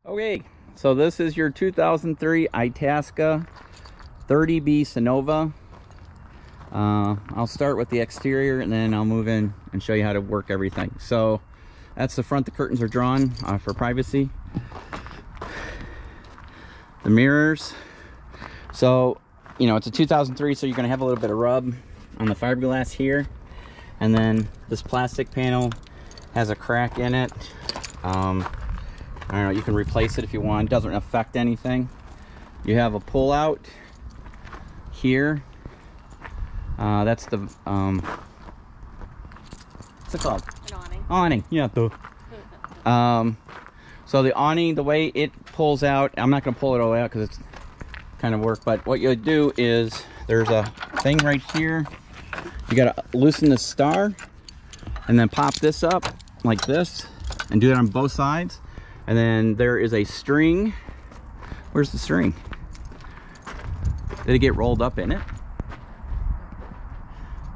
Okay, so this is your 2003 Itasca 30B Sonova. I'll start with the exterior and then I'll move in and show you how to work everything. So that's the front. The curtains are drawn for privacy. The mirrors. So, you know, it's a 2003, so you're going to have a little bit of rub on the fiberglass here. And then this plastic panel has a crack in it. I don't know, you can replace it if you want. It doesn't affect anything. You have a pull out here. That's the what's it called? An awning. Awning, yeah. So the awning, the way it pulls out, I'm not going to pull it all out because it's kind of work. But what you do is there's a thing right here. You got to loosen the star and then pop this up like this and do it on both sides. And then there is a string. Where's the string? Did it get rolled up in it?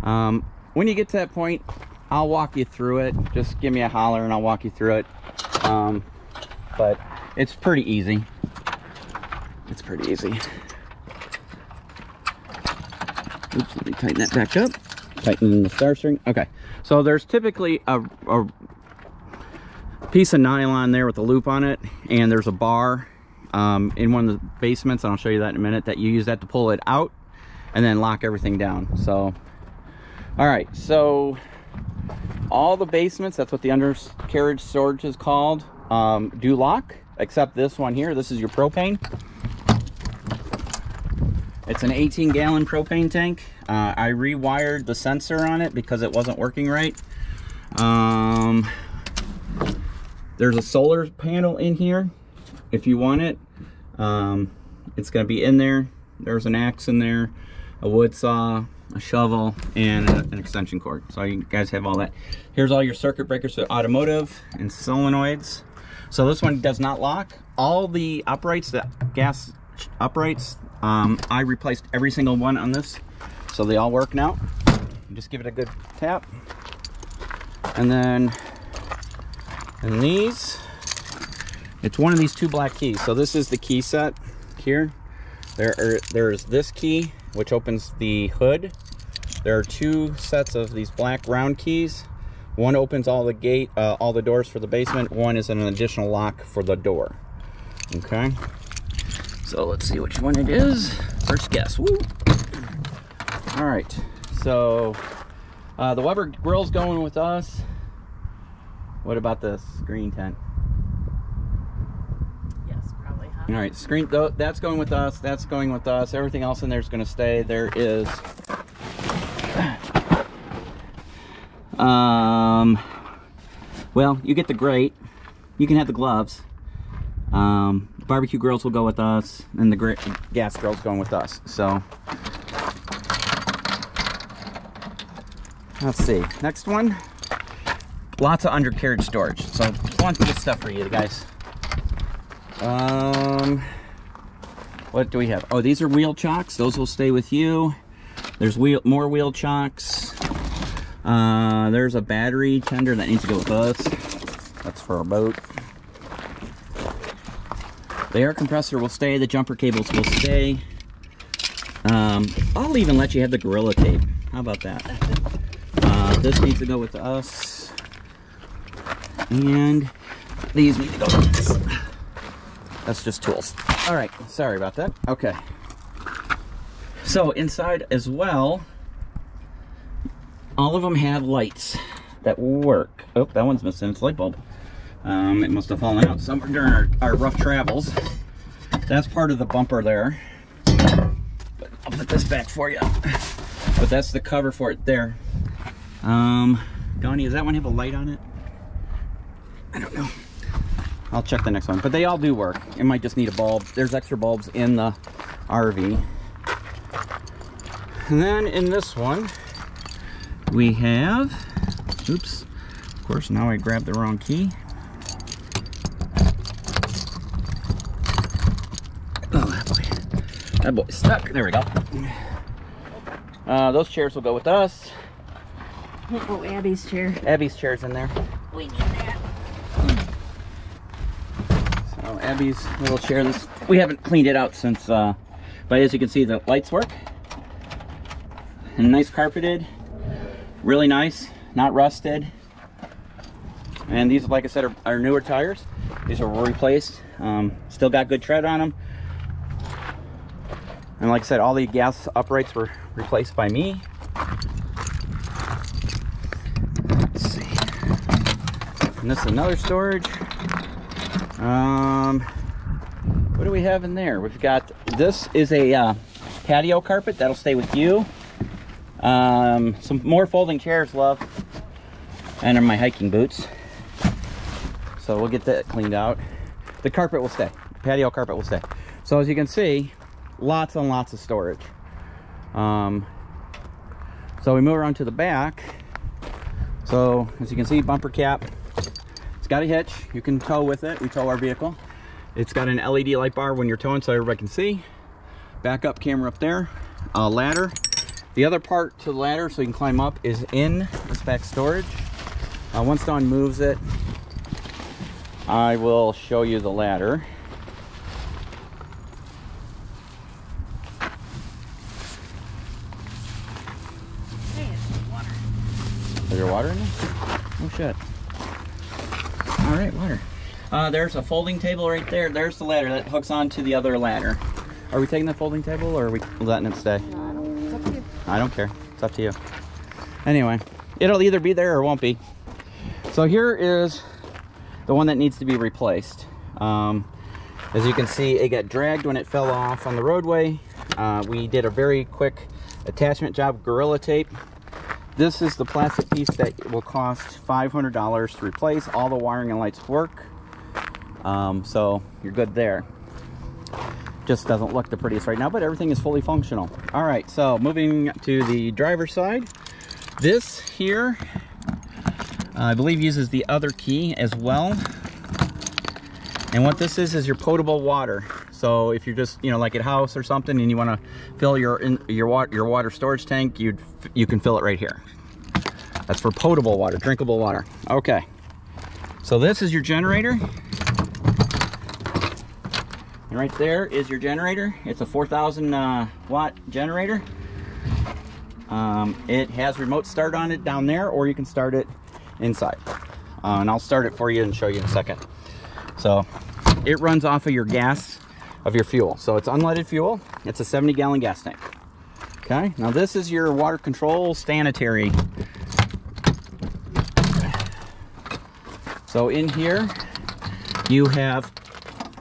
When you get to that point, I'll walk you through it. Just give me a holler and I'll walk you through it. But it's pretty easy. It's pretty easy. Oops, let me tighten that back up. Tighten the star string. Okay, so there's typically a piece of nylon there with a loop on it, and there's a bar in one of the basements, and I'll show you that in a minute, that you use that to pull it out and then lock everything down. So all right, so all the basements, that's what the undercarriage storage is called, do lock, except this one here. This is your propane. It's an 18-gallon propane tank. I rewired the sensor on it because it wasn't working right. There's a solar panel in here if you want it. It's going to be in there. There's an axe in there, a wood saw, a shovel, and an extension cord. So you guys have all that. Here's all your circuit breakers for automotive and solenoids. So this one does not lock. All the uprights, the gas uprights, I replaced every single one on this. So they all work now. You just give it a good tap. And then in these, it's one of these two black keys. So this is the key set here. There's this key, which opens the hood. There are two sets of these black round keys. One opens all the doors for the basement. One is an additional lock for the door. Okay. So let's see which one it is. First guess. Woo. All right. So the Weber grill's going with us. What about the screen tent? Yes, probably. Huh? All right, screen. That's going with us. That's going with us. Everything else in there is going to stay. There is. Well, you get the grate. You can have the gloves. Barbecue grills will go with us, and the gas grill's going with us. So let's see. Next one. Lots of undercarriage storage. So plenty of stuff for you guys. What do we have? Oh, these are wheel chocks. Those will stay with you. There's more wheel chocks. There's a battery tender that needs to go with us. That's for our boat. The air compressor will stay. The jumper cables will stay. I'll even let you have the Gorilla Tape. How about that? This needs to go with us. And these need to go with this. That's just tools. All right, sorry about that. Okay. So inside as well, all of them have lights that work. Oh, that one's missing. It's a light bulb. It must have fallen out somewhere during our rough travels. That's part of the bumper there. But I'll put this back for you. But that's the cover for it there. Donnie, does that one have a light on it? I don't know. I'll check the next one. But they all do work. It might just need a bulb. There's extra bulbs in the RV. And then in this one, we have, oops, of course, now I grabbed the wrong key. Oh, that boy's stuck. There we go. Those chairs will go with us. Oh, Abby's chair. Abby's chair's in there. We need that. Oh, Abby's little chair. This, we haven't cleaned it out since, but as you can see, the lights work. And nice carpeted, really nice, not rusted. And these, like I said, are newer tires. These are replaced. Still got good tread on them. And like I said, all the gas uprights were replaced by me. Let's see. And this is another storage. What do we have in there? We've got, this is a patio carpet that'll stay with you. Some more folding chairs, love, and my hiking boots. So we'll get that cleaned out. The carpet will stay. Patio carpet will stay. So as you can see, lots and lots of storage. So we move around to the back. So as you can see, bumper cap. It's got a hitch. You can tow with it. We tow our vehicle. It's got an LED light bar when you're towing so everybody can see. Backup camera up there. Ladder. The other part to the ladder so you can climb up is in this back storage. Once Dawn moves it, I will show you the ladder. Hey, it's water. Is there water in there? Oh shit. All right, water. There's a folding table right there. There's the ladder that hooks onto the other ladder. Are we taking the folding table or are we letting it stay? It's up to you. I don't care. It's up to you. Anyway, it'll either be there or won't be. So here is the one that needs to be replaced. As you can see, it got dragged when it fell off on the roadway. We did a very quick attachment job, Gorilla Tape. This is the plastic piece that will cost $500 to replace. All the wiring and lights work. So you're good there. Just doesn't look the prettiest right now, but everything is fully functional. All right, so moving to the driver's side. This here, I believe uses the other key as well. And what this is your potable water. So if you're just, you know, like at house or something and you want to fill your water storage tank, you can fill it right here. That's for potable water, drinkable water. Okay. So this is your generator. And right there is your generator. It's a 4,000 watt generator. It has remote start on it down there, or you can start it inside. And I'll start it for you and show you in a second. So it runs off of your gas, of your fuel. So it's unleaded fuel. It's a 70-gallon gas tank. Okay, now this is your water control sanitary. So in here you have,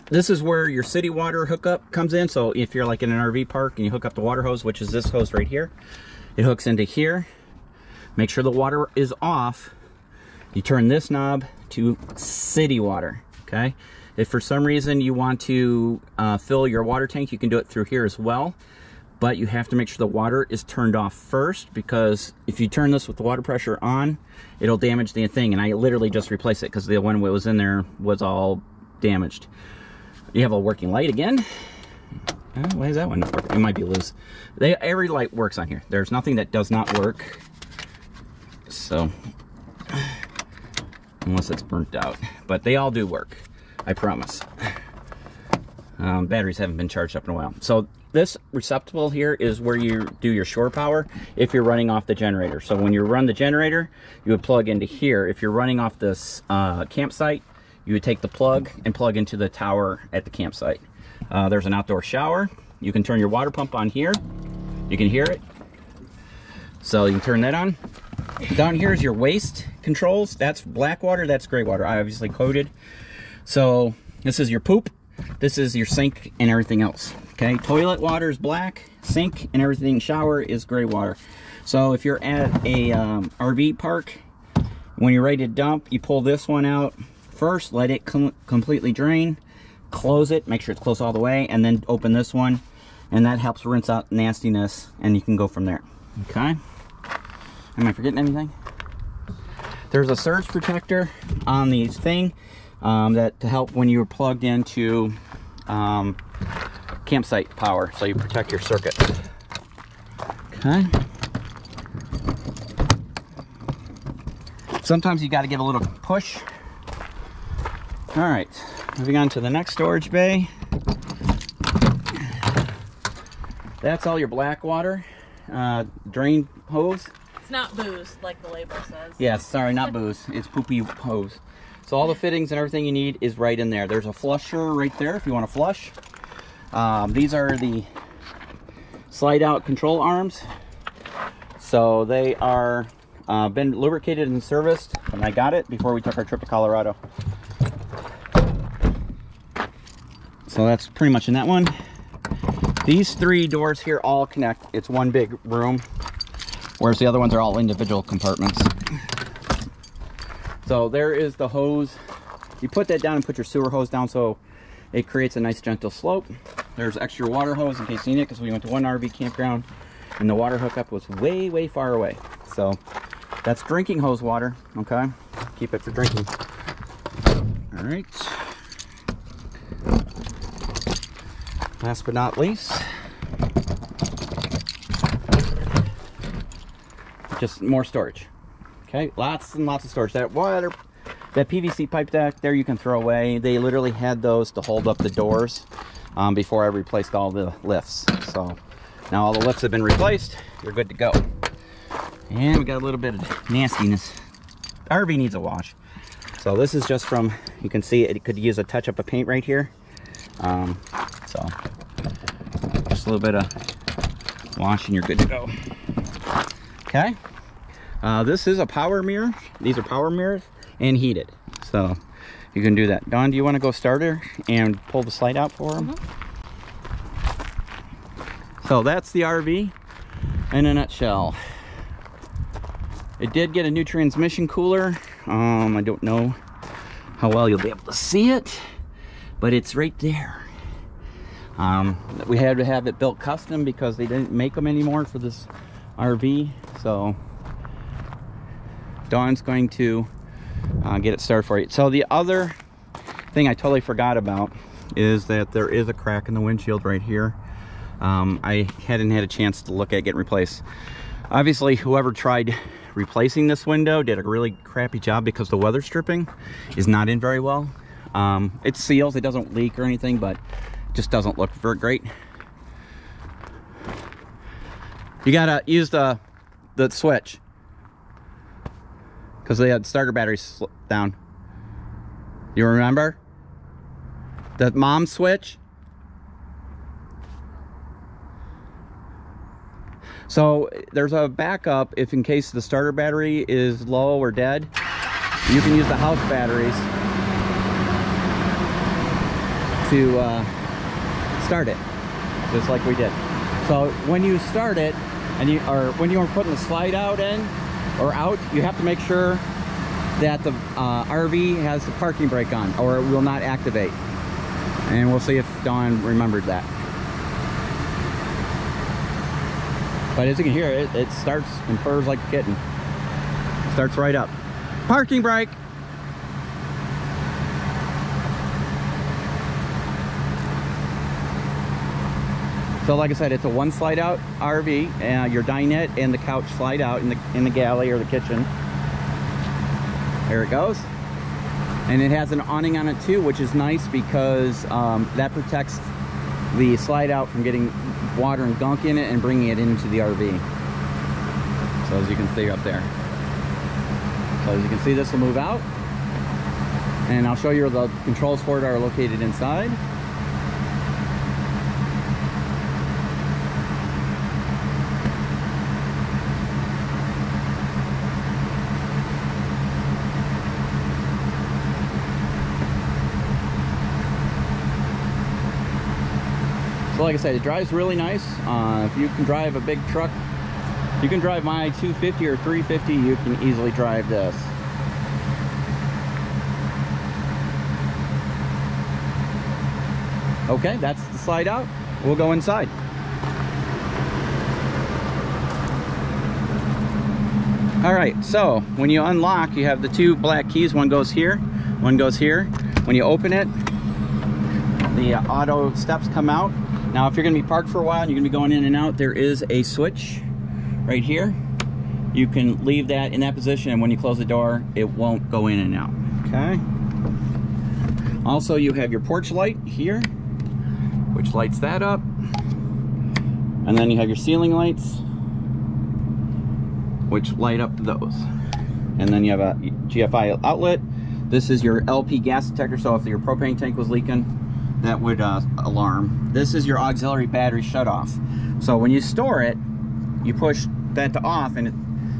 this is where your city water hookup comes in. So if you're like in an RV park and you hook up the water hose, which is this hose right here, it hooks into here. Make sure the water is off. You turn this knob to city water, okay? If for some reason you want to fill your water tank, you can do it through here as well. But you have to make sure the water is turned off first, because if you turn this with the water pressure on, it'll damage the thing. And I literally just replaced it because the one that was in there was all damaged. You have a working light again. Why is that one not working? It might be loose. Every light works on here. There's nothing that does not work. So, unless it's burnt out. But they all do work, I promise. Batteries haven't been charged up in a while. So this receptacle here is where you do your shore power if you're running off the generator. So when you run the generator, you would plug into here. If you're running off this campsite, you would take the plug and plug into the tower at the campsite. There's an outdoor shower. You can turn your water pump on here. You can hear it. So you can turn that on. Down here is your waste controls. That's black water, that's gray water. I obviously coded. So this is your poop. This is your sink and everything else. Okay, toilet water is black, sink and everything, shower is gray water. So if you're at a RV park, when you're ready to dump, you pull this one out first, let it completely drain, close it, make sure it's closed all the way, and then open this one, and that helps rinse out nastiness, and you can go from there. Okay, am I forgetting anything? There's a surge protector on the thing that to help when you're plugged into campsite power, so you protect your circuit. Okay. Sometimes you got to give a little push. All right. moving on to the next storage bay. That's all your black water drain hose. It's not booze, like the label says. Yes, sorry, not booze. It's poopy hose. So all the fittings and everything you need is right in there. There's a flusher right there if you want to flush. These are the slide out control arms. So they are been lubricated and serviced, and I got it before we took our trip to Colorado. So that's pretty much in that one. These 3 doors here all connect. It's one big room, whereas the other ones are all individual compartments. So there is the hose. You put that down and put your sewer hose down so it creates a nice gentle slope. There's extra water hose in case you need it, because we went to one RV campground and the water hookup was way, way far away. So that's drinking hose water, okay? Keep it for drinking. All right. Last but not least, just more storage. Okay, lots and lots of storage. That water, that PVC pipe deck there you can throw away. They literally had those to hold up the doors before I replaced all the lifts. So now all the lifts have been replaced. You're good to go. And we got a little bit of nastiness. RV needs a wash. So this is just from, you can see it could use a touch up of paint right here. So just a little bit of wash and you're good to go. Okay. This is a power mirror. These are power mirrors and heated. So you can do that. Dawn, do you want to go start her and pull the slide out for them? So that's the RV in a nutshell. It did get a new transmission cooler. I don't know how well you'll be able to see it, but it's right there. We had to have it built custom because they didn't make them anymore for this RV. So Dawn's going to get it started for you. So the other thing I totally forgot about is that there is a crack in the windshield right here. I hadn't had a chance to look at getting replaced. Obviously, whoever tried replacing this window did a really crappy job because the weather stripping is not in very well. It seals, it doesn't leak or anything, but it just doesn't look very great. You gotta use the switch because they had starter batteries down. You remember? The mom switch? So there's a backup if in case the starter battery is low or dead. You can use the house batteries to start it, just like we did. So when you start it, or when you are putting the slide out in or out, you have to make sure that the RV has the parking brake on, or it will not activate. And we'll see if Dawn remembered that. But as you can hear, it starts and purrs like a kitten. Starts right up. Parking brake! So like I said, it's a one slide out RV. Your dinette and the couch slide out in the galley or the kitchen. There it goes. And it has an awning on it too, which is nice because that protects the slide out from getting water and gunk in it and bringing it into the RV. So as you can see up there. So as you can see, this will move out. And I'll show you where the controls for it are located inside. So like I said, it drives really nice. If you can drive a big truck, if you can drive my 250 or 350, you can easily drive this. Okay, that's the slide out. We'll go inside. All right, so when you unlock, you have the two black keys. One goes here, one goes here. When you open it, the auto steps come out. Now, if you're gonna be parked for a while and you're gonna be going in and out, there is a switch right here. You can leave that in that position, and when you close the door, it won't go in and out, okay? Also, you have your porch light here, which lights that up. And then you have your ceiling lights, which light up those. And then you have a GFI outlet. This is your LP gas detector, so if your propane tank was leaking, that would alarm. This is your auxiliary battery shut-off. So when you store it, you push that to off and it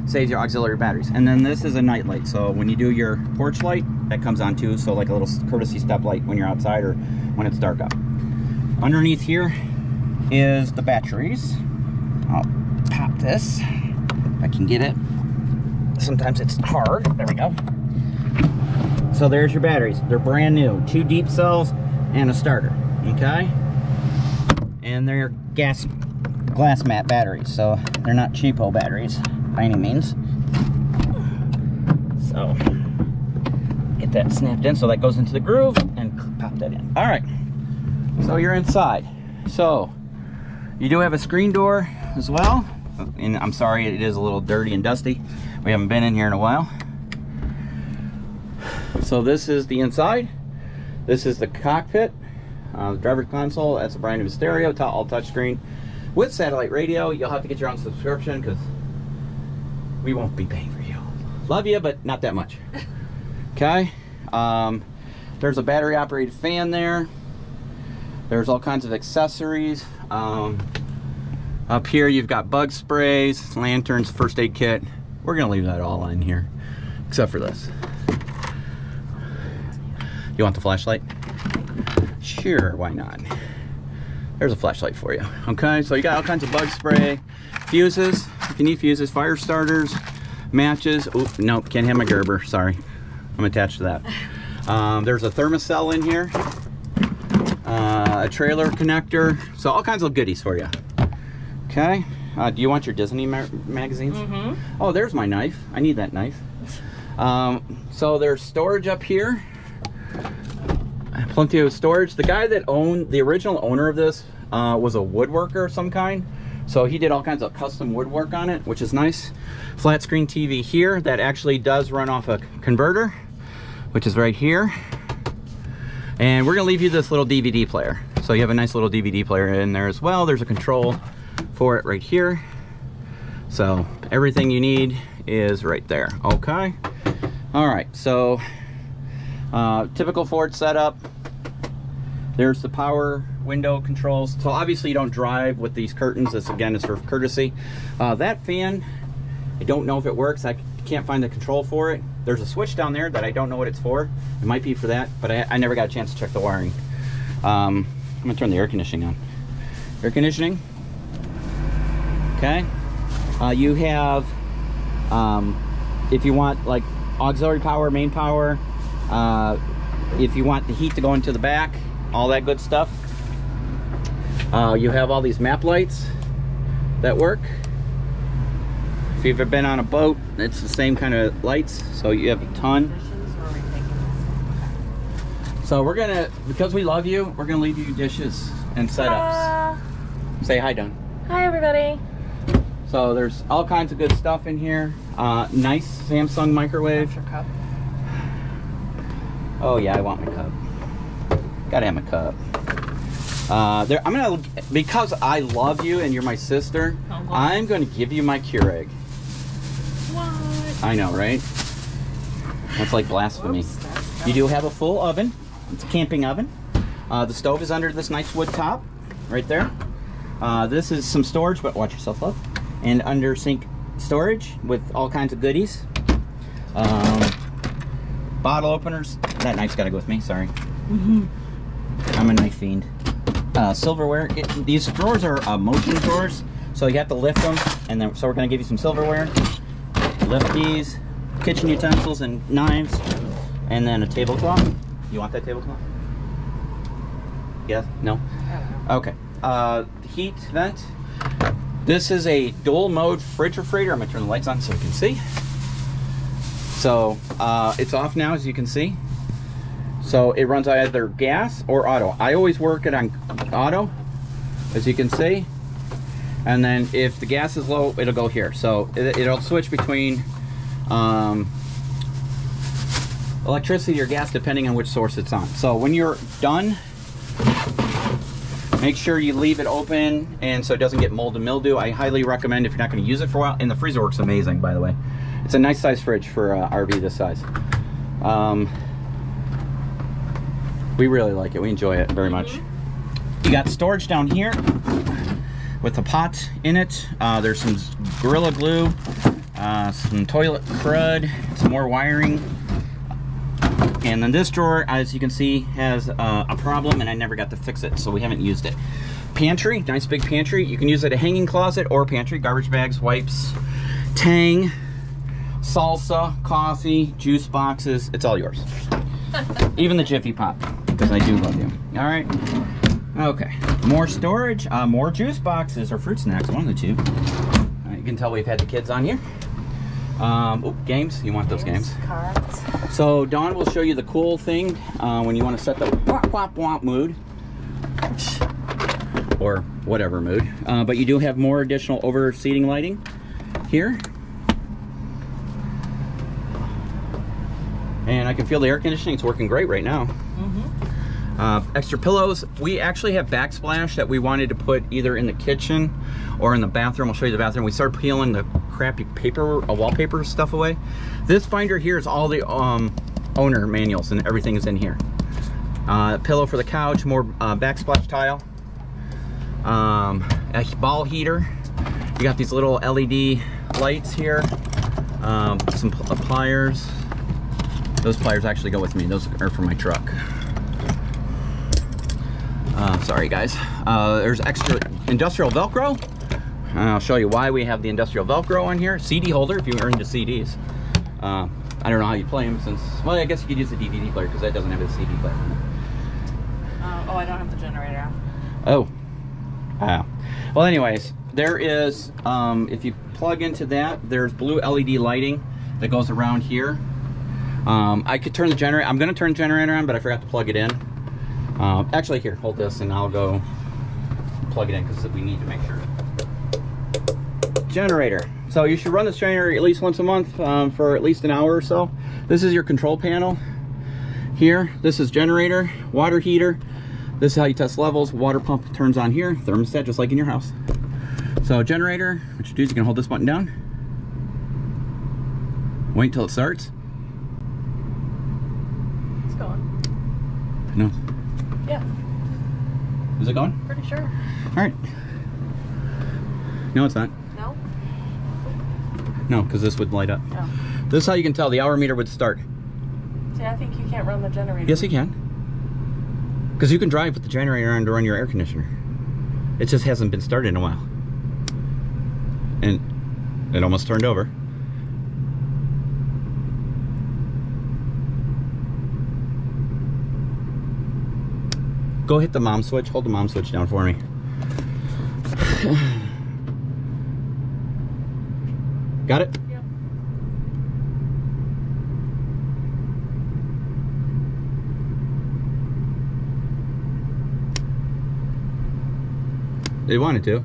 saves your auxiliary batteries. And then this is a night light, so when you do your porch light, that comes on too, so like a little courtesy step light when you're outside or when it's dark out. Underneath here is the batteries. I'll pop this if I can get it. Sometimes it's hard. There we go. So there's your batteries. They're brand new. 2 deep cells and a starter. Okay? And they're glass mat batteries, so they're not cheapo batteries by any means. So get that snapped in so that goes into the groove and pop that in. All right. So you're inside. So you do have a screen door as well. And I'm sorry, it is a little dirty and dusty. We haven't been in here in a while. So this is the inside. This is the cockpit. The driver console, that's a brand new stereo, all touchscreen with satellite radio. You'll have to get your own subscription because we won't be paying for you. Love you, but not that much. Okay. There's a battery operated fan there. There's all kinds of accessories. Up here you've got bug sprays, lanterns, first aid kit. We're gonna leave that all in here, except for this. You want the flashlight? Sure, why not? There's a flashlight for you. Okay, so you got all kinds of bug spray, fuses, if you need fuses, fire starters, matches. Oh, nope, can't have my Gerber, sorry. I'm attached to that. There's a thermocell in here, a trailer connector, so all kinds of goodies for you. Okay, do you want your Disney magazines? Mm-hmm. Oh, there's my knife. I need that knife. So there's storage up here. Plenty of storage. The guy that owned, the original owner of this was a woodworker of some kind. So he did all kinds of custom woodwork on it, which is nice. Flat screen TV here that actually does run off a converter, which is right here. And we're gonna leave you this little DVD player. So you have a nice little DVD player in there as well. There's a control for it right here. So everything you need is right there, okay? All right, so typical Ford setup. There's the power window controls. So obviously you don't drive with these curtains. This again is for courtesy. That fan, I don't know if it works. I can't find the control for it. There's a switch down there that I don't know what it's for. It might be for that, but I never got a chance to check the wiring. I'm gonna turn the air conditioning on. Air conditioning. Okay. You have, if you want like auxiliary power, main power, if you want the heat to go into the back, all that good stuff. You have all these map lights that work. If you've ever been on a boat, it's the same kind of lights, so you have a ton. So we're gonna, because we love you, we're gonna leave you dishes and setups. Say hi, Don. Hi, everybody. So there's all kinds of good stuff in here. Nice Samsung microwave. Your cup. Oh yeah, I want my cup. Gotta have my cup. I'm gonna, because I love you and you're my sister, I'm gonna give you my Keurig. What? I know, right? That's like blasphemy. You do have a full oven. It's a camping oven. The stove is under this nice wood top, right there. This is some storage, but watch yourself, love. And under sink storage with all kinds of goodies. Bottle openers. That knife's gotta go with me, sorry. Mm-hmm. I'm a knife fiend. Silverware. These drawers are motion drawers, so you have to lift them, and then so we're gonna give you some silverware. Lift these, kitchen utensils and knives, and then a tablecloth. You want that tablecloth? Yes? No? Okay. Heat vent. This is a dual mode fridge refrigerator. I'm gonna turn the lights on so you can see. So it's off now, as you can see. So it runs either gas or auto. I always work it on auto, as you can see. And then if the gas is low, it'll go here. So it'll switch between electricity or gas depending on which source it's on. So when you're done, make sure you leave it open and so it doesn't get mold and mildew. I highly recommend if you're not going to use it for a while. And the freezer works amazing, by the way. It's a nice size fridge for RV this size. We really like it. We enjoy it very much. You got storage down here with a pot in it. There's some Gorilla Glue, some toilet crud, some more wiring. And then this drawer, as you can see, has a problem and I never got to fix it, so we haven't used it. Pantry, nice big pantry. You can use it a hanging closet or pantry. Garbage bags, wipes, Tang, salsa, coffee, juice boxes. It's all yours. Even the Jiffy Pop, because I do love you. All right. Okay. More storage, more juice boxes or fruit snacks, one of the two. You can tell we've had the kids on here. Games. You want those games? Cards. So Dawn will show you the cool thing when you want to set the wop wop wop mood, or whatever mood. But you do have more additional over seating lighting here, and I can feel the air conditioning. It's working great right now. Extra pillows. We actually have backsplash that we wanted to put either in the kitchen or in the bathroom. I'll show you the bathroom. We started peeling the crappy paper, wallpaper stuff away. This binder here is all the owner manuals and everything is in here. Pillow for the couch, more backsplash tile, a ball heater. You got these little LED lights here, some pliers. Those pliers actually go with me. Those are for my truck. Sorry guys. There's extra industrial Velcro. I'll show you why we have the industrial Velcro on here. CD holder if you are into CDs. I don't know how you play them since, well, I guess you could use the DVD player because that doesn't have a CD player. Oh, I don't have the generator on. Oh. Well, anyways, there is, if you plug into that, there's blue LED lighting that goes around here. I could turn the generator, I'm going to turn the generator on, but I forgot to plug it in. Actually, here, hold this and I'll go plug it in because we need to make sure. Generator. So you should run this generator at least once a month for at least an hour or so. This is your control panel here. This is generator, water heater. This is how you test levels. Water pump turns on here. Thermostat, just like in your house. So generator, what you do is you can hold this button down. Wait until it starts. It's going. No. Yeah. Is it going? Pretty sure. All right. No, it's not. No? No, because this would light up. Oh. This is how you can tell the hour meter would start. See, I think you can't run the generator. Yes, you can. Because you can drive with the generator on to run your air conditioner. It just hasn't been started in a while. And it almost turned over. Go hit the mom switch. Hold the mom switch down for me. Got it? Yep. They wanted to.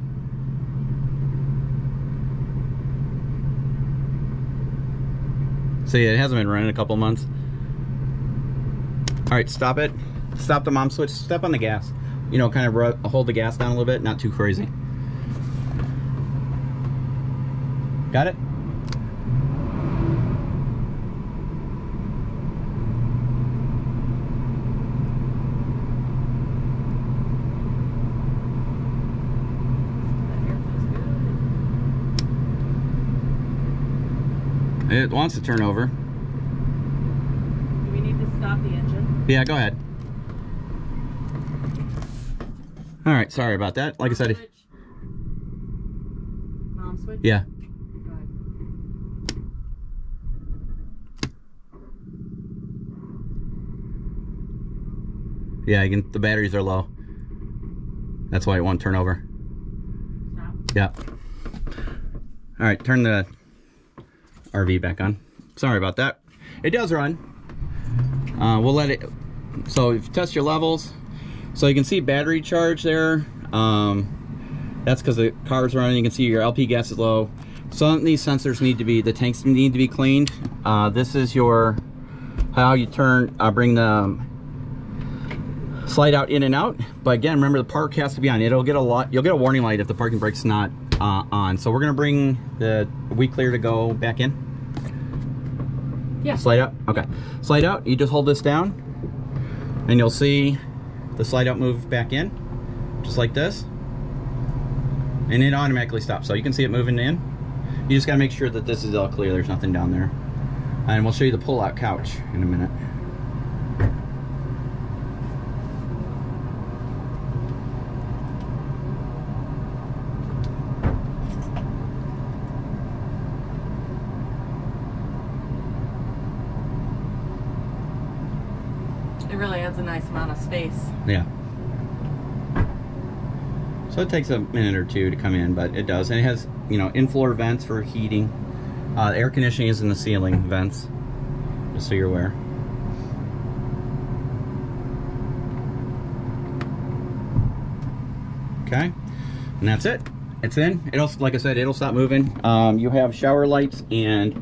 See, it hasn't been running in a couple months. All right, stop it. Stop the mom switch. Step on the gas. You know, kind of hold the gas down a little bit. Not too crazy. Got it? It wants to turn over. Do we need to stop the engine? Yeah, go ahead. All right, sorry about that. Like I said, Mom switch? yeah. Go ahead. Yeah, the batteries are low. That's why it won't turn over. Stop. Yeah. All right, turn the RV back on. Sorry about that. It does run. We'll let it, so if you test your levels, so you can see battery charge there. That's because the car's running. You can see your LP gas is low. Some of these sensors need to be, the tanks need to be cleaned. This is your how you bring the slide out in and out. But again, remember the park has to be on. You'll get a warning light if the parking brake's not on. So we're gonna bring the we clear to go back in. Yeah. Slide out. Okay. Slide out. You just hold this down, and you'll see the slide out move back in, just like this, and it automatically stops. So you can see it moving in. You just gotta make sure that this is all clear. There's nothing down there, and we'll show you the pull-out couch in a minute. It really adds a nice amount of space. Yeah. So it takes a minute or two to come in, but it does. And it has, you know, in-floor vents for heating. The air conditioning is in the ceiling vents, just so you're aware. Okay. And that's it. It's in. It'll, like I said, it'll stop moving. You have shower lights and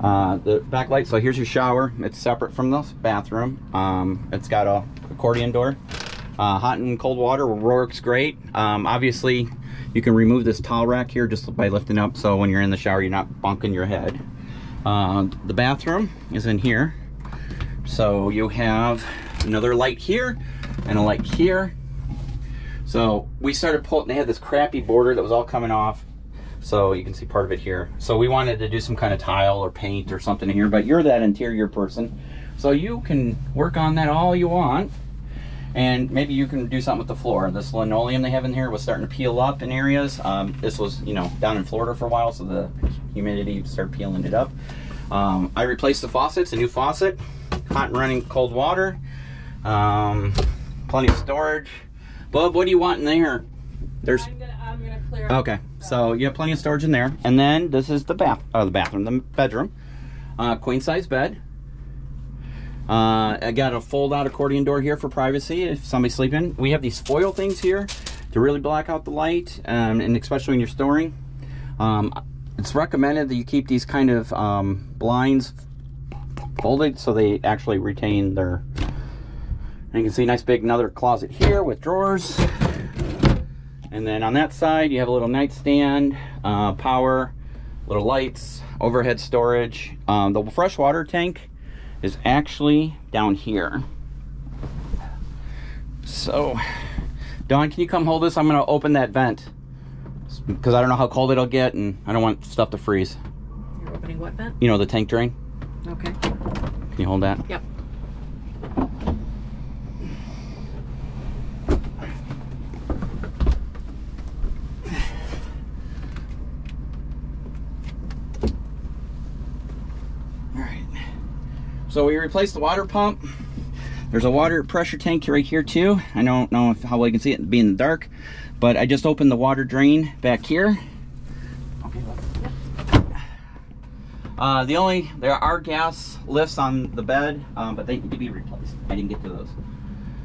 the backlight. So here's your shower. It's separate from the bathroom. It's got a accordion door. Hot and cold water works great. Obviously, you can remove this towel rack here just by lifting up, so when you're in the shower, you're not bunking your head. The bathroom is in here. So you have another light here and a light here. So we started pulling, they had this crappy border that was all coming off. So you can see part of it here. So we wanted to do some kind of tile or paint or something here, but you're that interior person. So you can work on that all you want. And maybe you can do something with the floor. This linoleum they have in here was starting to peel up in areas. This was, you know, down in Florida for a while, so the humidity started peeling it up. I replaced the faucets, a new faucet, hot and running cold water, plenty of storage. Bub, what do you want in there? There's. I'm gonna clear. Okay, so you have plenty of storage in there, and then this is the the bedroom, queen size bed. I got a fold-out accordion door here for privacy if somebody's sleeping. We have these foil things here to really block out the light, and especially when you're storing. It's recommended that you keep these kind of blinds folded so they actually retain their. And you can see a nice big another closet here with drawers. And then on that side, you have a little nightstand, power, little lights, overhead storage. The freshwater tank is actually down here. So, Dawn, can you come hold this? I'm gonna open that vent because I don't know how cold it'll get and I don't want stuff to freeze. You're opening what vent? You know, the tank drain. Okay. Can you hold that? Yep. So we replaced the water pump. There's a water pressure tank right here too. I don't know how well you can see it being in the dark, but I just opened the water drain back here. Okay, there are gas lifts on the bed, but they need to be replaced. I didn't get to those.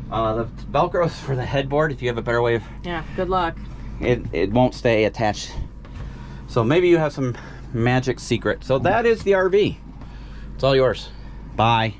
The Velcro is for the headboard. If you have a better way of, yeah, good luck. It won't stay attached. So maybe you have some magic secret. So that is the RV. It's all yours. Bye.